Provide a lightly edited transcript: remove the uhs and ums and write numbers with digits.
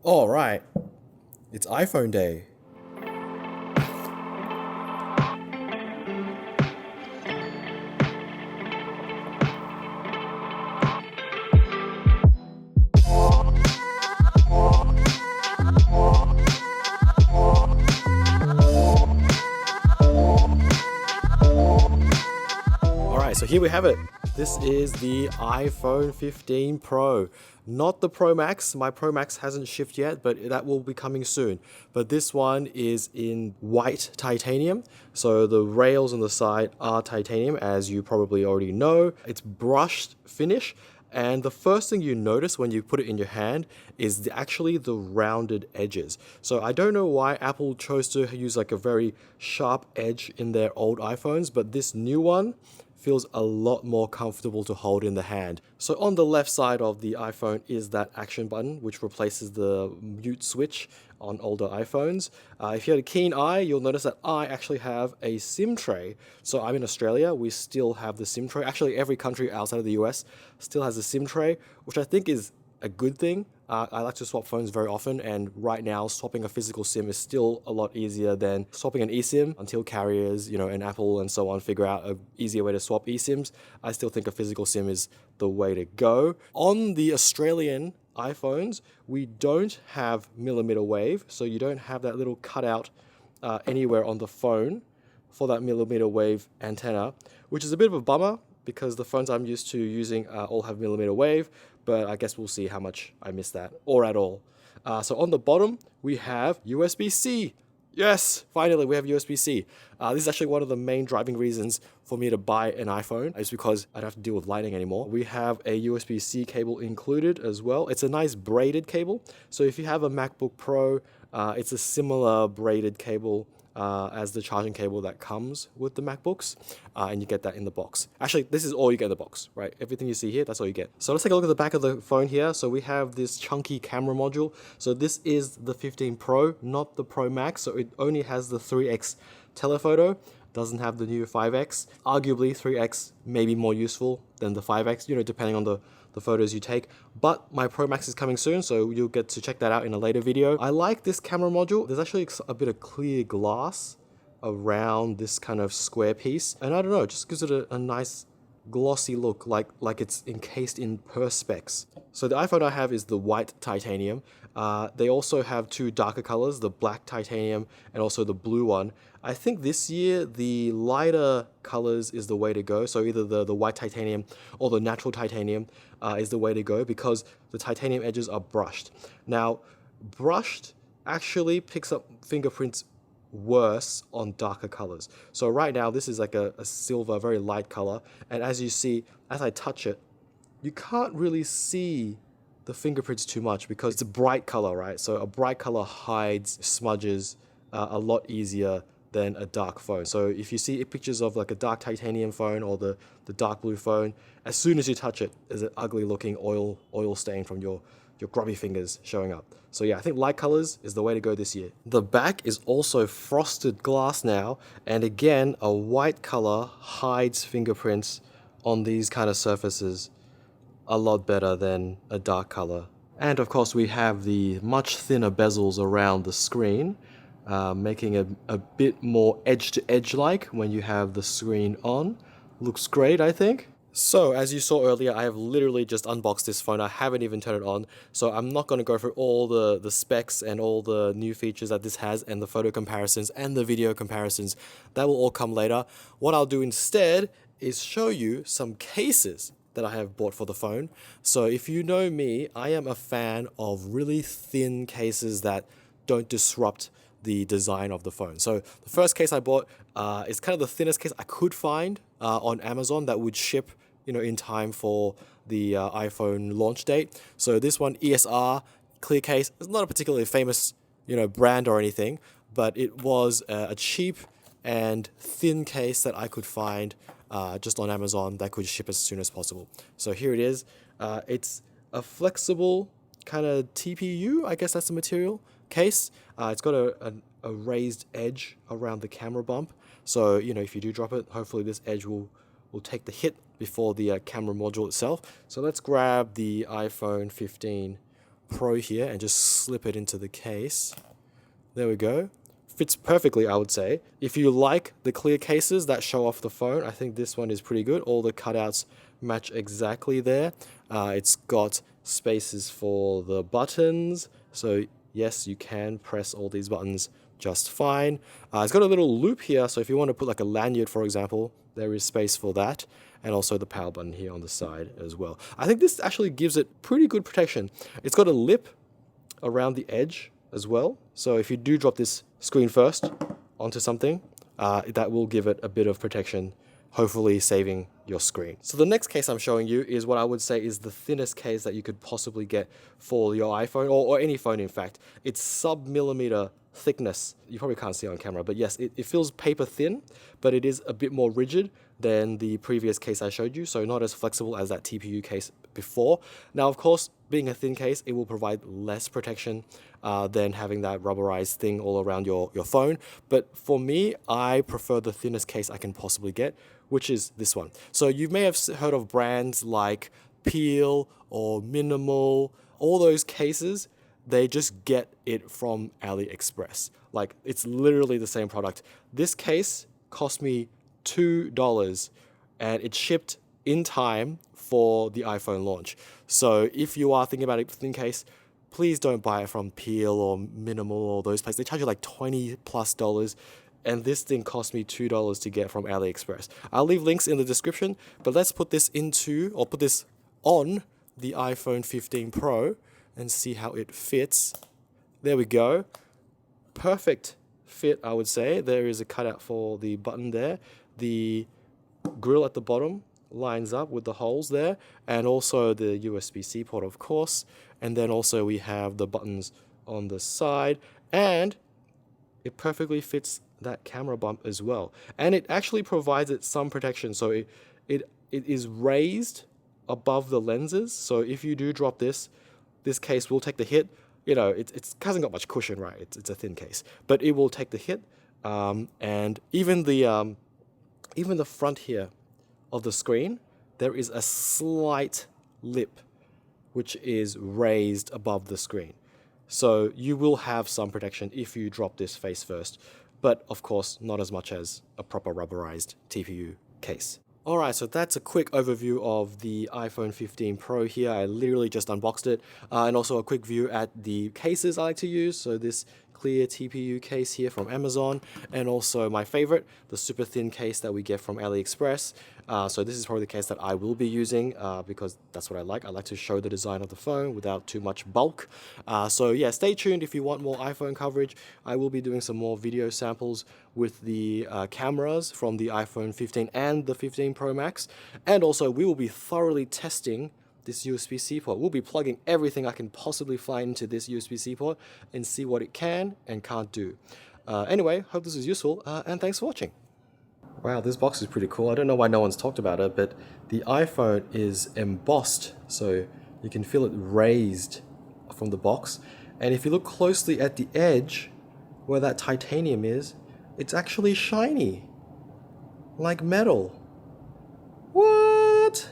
All right, it's iPhone day. All right, so here we have it. This is the iPhone 15 Pro. Not the Pro Max. My Pro Max hasn't shipped yet, but that will be coming soon. But this one is in white titanium. So the rails on the side are titanium, as you probably already know. It's brushed finish. And the first thing you notice when you put it in your hand is actually the rounded edges. So I don't know why Apple chose to use like a very sharp edge in their old iPhones, but this new one feels a lot more comfortable to hold in the hand. So on the left side of the iPhone is that action button, which replaces the mute switch on older iPhones. If you had a keen eye, you'll notice that I actually have a SIM tray. So I'm in Australia, we still have the SIM tray. Actually, every country outside of the US still has a SIM tray, which I think is a good thing. I like to swap phones very often, and right now swapping a physical SIM is still a lot easier than swapping an eSIM until carriers, and Apple and so on figure out an easier way to swap eSIMs. I still think a physical SIM is the way to go. On the Australian iPhones, we don't have millimeter wave, so you don't have that little cutout anywhere on the phone for that millimeter wave antenna, which is a bit of a bummer because the phones I'm used to using all have millimeter wave, but I guess we'll see how much I miss that, or at all. So on the bottom, we have USB-C. Yes, finally we have USB-C. This is actually one of the main driving reasons for me to buy an iPhone, is because I don't have to deal with lighting anymore. We have a USB-C cable included as well. It's a nice braided cable. So if you have a MacBook Pro, it's a similar braided cable as the charging cable that comes with the MacBooks, and you get that in the box. Actually, this is all you get in the box, right? Everything you see here, that's all you get. So let's take a look at the back of the phone here. So we have this chunky camera module. So this is the 15 Pro, not the Pro Max. So it only has the 3x telephoto, doesn't have the new 5x. Arguably 3x may be more useful than the 5x, depending on the photos you take. But my Pro Max is coming soon, so you'll get to check that out in a later video. I like this camera module. There's actually a bit of clear glass around this kind of square piece. And I don't know, it just gives it a nice glossy look, like it's encased in perspex. So the iPhone I have is the white titanium. They also have two darker colors, the black titanium and also the blue one. I think this year the lighter colors is the way to go. So either the white titanium or the natural titanium is the way to go, because the titanium edges are brushed. Now, brushed actually picks up fingerprints worse on darker colors. So right now this is like a silver, very light color, and as you see, as I touch it, you can't really see the fingerprints too much because it's a bright color, right? So a bright color hides smudges a lot easier than a dark phone. So if you see pictures of like a dark titanium phone or the dark blue phone, as soon as you touch it, there's an ugly looking oil stain from your grubby fingers showing up. So yeah, I think light colors is the way to go this year. The back is also frosted glass now, and again, a white color hides fingerprints on these kind of surfaces a lot better than a dark color. And of course, we have the much thinner bezels around the screen, making it a bit more edge-to-edge like when you have the screen on. Looks great, I think. So, as you saw earlier, I have literally just unboxed this phone. I haven't even turned it on, so I'm not going to go through all the specs and all the new features that this has and the photo comparisons and the video comparisons. That will all come later. What I'll do instead is show you some cases that I have bought for the phone. So if you know me, I am a fan of really thin cases that don't disrupt the design of the phone. So the first case I bought is kind of the thinnest case I could find on Amazon that would ship in time for the iPhone launch date. So this one, ESR clear case, it's not a particularly famous brand or anything, but it was a cheap and thin case that I could find just on Amazon that could ship as soon as possible. So here it is. It's a flexible kind of TPU, I guess that's the material case. It's got a raised edge around the camera bump. So, if you do drop it, hopefully this edge will take the hit before the camera module itself. So let's grab the iPhone 15 Pro here and just slip it into the case. There we go. Fits perfectly, I would say. If you like the clear cases that show off the phone, I think this one is pretty good. All the cutouts match exactly there. It's got spaces for the buttons. So yes, you can press all these buttons just fine. It's got a little loop here. So if you want to put like a lanyard, for example, there is space for that. And also the power button here on the side as well. I think this actually gives it pretty good protection. It's got a lip around the edge as well. So if you do drop this screen first onto something, that will give it a bit of protection, hopefully saving your screen. So the next case I'm showing you is what I would say is the thinnest case that you could possibly get for your iPhone or any phone in fact. It's sub-millimeter thickness. You probably can't see on camera, but yes, it feels paper thin, but it is a bit more rigid than the previous case I showed you, so not as flexible as that TPU case before. Now, of course, being a thin case, it will provide less protection than having that rubberized thing all around your phone. But for me, I prefer the thinnest case I can possibly get, which is this one. So you may have heard of brands like Peel or Minimal, all those cases, they just get it from AliExpress. Like, it's literally the same product. This case cost me $2 and it shipped in time for the iPhone launch. So if you are thinking about a thin case, please don't buy it from Peel or Minimal or those places. They charge you like $20+. And this thing cost me $2 to get from AliExpress. I'll leave links in the description, but let's put this on the iPhone 15 Pro and see how it fits. There we go. Perfect fit, I would say. There is a cutout for the button there. The grill at the bottom lines up with the holes there, and also the USB-C port, of course. And then also we have the buttons on the side, and it perfectly fits that camera bump as well. And it actually provides it some protection. So it is raised above the lenses. So if you do drop this case will take the hit. You know, it hasn't got much cushion, right? It's a thin case, but it will take the hit. And even the front here of the screen, there is a slight lip which is raised above the screen. So you will have some protection if you drop this face first, but of course not as much as a proper rubberized TPU case. Alright, so that's a quick overview of the iPhone 15 Pro here. I literally just unboxed it. And also a quick view at the cases I like to use. So this clear TPU case here from Amazon, and also my favorite, the super thin case that we get from AliExpress. So this is probably the case that I will be using because that's what I like. I like to show the design of the phone without too much bulk. So yeah, stay tuned if you want more iPhone coverage. I will be doing some more video samples with the cameras from the iPhone 15 and the 15 Pro Max. And also we will be thoroughly testing this USB-C port. We'll be plugging everything I can possibly find into this USB-C port and see what it can and can't do. Anyway, hope this is useful and thanks for watching. Wow, this box is pretty cool. I don't know why no one's talked about it, but the iPhone is embossed, so you can feel it raised from the box. And if you look closely at the edge, where that titanium is, it's actually shiny, like metal. What?